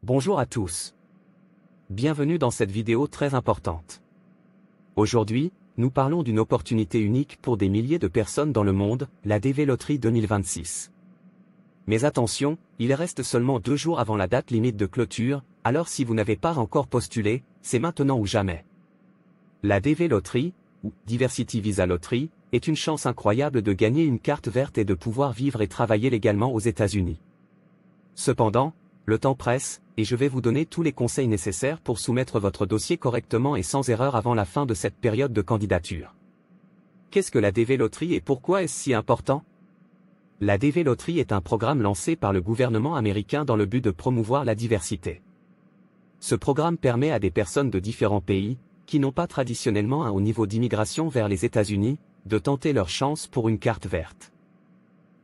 Bonjour à tous. Bienvenue dans cette vidéo très importante. Aujourd'hui, nous parlons d'une opportunité unique pour des milliers de personnes dans le monde, la DV Loterie 2026. Mais attention, il reste seulement 2 jours avant la date limite de clôture, alors si vous n'avez pas encore postulé, c'est maintenant ou jamais. La DV Loterie, ou Diversity Visa Lottery, est une chance incroyable de gagner une carte verte et de pouvoir vivre et travailler légalement aux États-Unis. Cependant, le temps presse, et je vais vous donner tous les conseils nécessaires pour soumettre votre dossier correctement et sans erreur avant la fin de cette période de candidature. Qu'est-ce que la DV Loterie et pourquoi est-ce si important? La DV Loterie est un programme lancé par le gouvernement américain dans le but de promouvoir la diversité. Ce programme permet à des personnes de différents pays, qui n'ont pas traditionnellement un haut niveau d'immigration vers les États-Unis, de tenter leur chance pour une carte verte.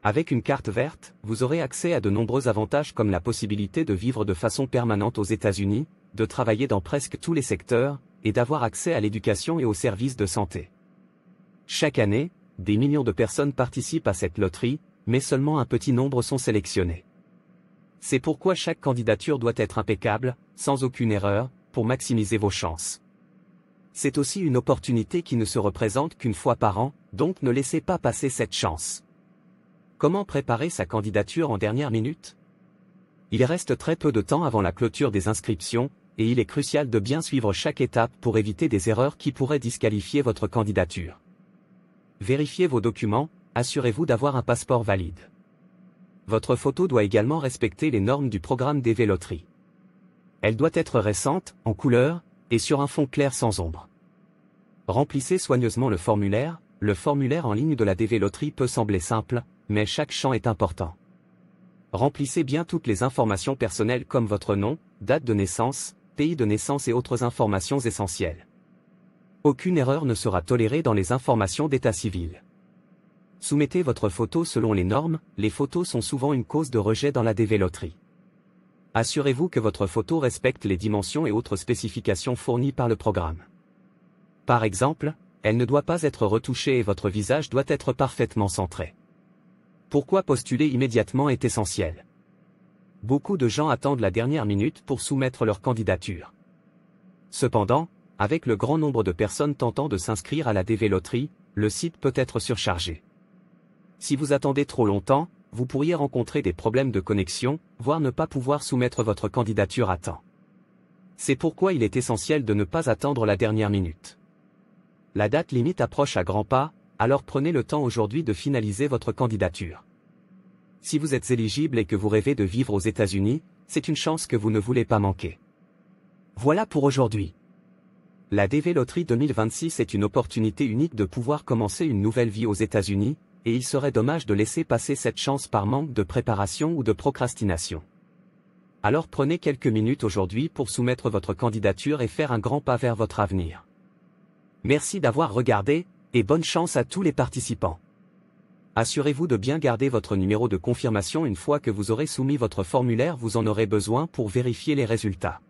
Avec une carte verte, vous aurez accès à de nombreux avantages comme la possibilité de vivre de façon permanente aux États-Unis, de travailler dans presque tous les secteurs, et d'avoir accès à l'éducation et aux services de santé. Chaque année, des millions de personnes participent à cette loterie, mais seulement un petit nombre sont sélectionnés. C'est pourquoi chaque candidature doit être impeccable, sans aucune erreur, pour maximiser vos chances. C'est aussi une opportunité qui ne se représente qu'une fois par an, donc ne laissez pas passer cette chance. Comment préparer sa candidature en dernière minute? Il reste très peu de temps avant la clôture des inscriptions, et il est crucial de bien suivre chaque étape pour éviter des erreurs qui pourraient disqualifier votre candidature. Vérifiez vos documents, assurez-vous d'avoir un passeport valide. Votre photo doit également respecter les normes du programme DV Loterie. Elle doit être récente, en couleur, et sur un fond clair sans ombre. Remplissez soigneusement le formulaire en ligne de la DV Loterie peut sembler simple, mais chaque champ est important. Remplissez bien toutes les informations personnelles comme votre nom, date de naissance, pays de naissance et autres informations essentielles. Aucune erreur ne sera tolérée dans les informations d'état civil. Soumettez votre photo selon les normes, les photos sont souvent une cause de rejet dans la DV Loterie. Assurez-vous que votre photo respecte les dimensions et autres spécifications fournies par le programme. Par exemple, elle ne doit pas être retouchée et votre visage doit être parfaitement centré. Pourquoi postuler immédiatement est essentiel. Beaucoup de gens attendent la dernière minute pour soumettre leur candidature. Cependant, avec le grand nombre de personnes tentant de s'inscrire à la DV Loterie, le site peut être surchargé. Si vous attendez trop longtemps, vous pourriez rencontrer des problèmes de connexion, voire ne pas pouvoir soumettre votre candidature à temps. C'est pourquoi il est essentiel de ne pas attendre la dernière minute. La date limite approche à grands pas, alors prenez le temps aujourd'hui de finaliser votre candidature. Si vous êtes éligible et que vous rêvez de vivre aux États-Unis, c'est une chance que vous ne voulez pas manquer. Voilà pour aujourd'hui. La DV Loterie 2026 est une opportunité unique de pouvoir commencer une nouvelle vie aux États-Unis, et il serait dommage de laisser passer cette chance par manque de préparation ou de procrastination. Alors prenez quelques minutes aujourd'hui pour soumettre votre candidature et faire un grand pas vers votre avenir. Merci d'avoir regardé, et bonne chance à tous les participants. Assurez-vous de bien garder votre numéro de confirmation une fois que vous aurez soumis votre formulaire, vous en aurez besoin pour vérifier les résultats.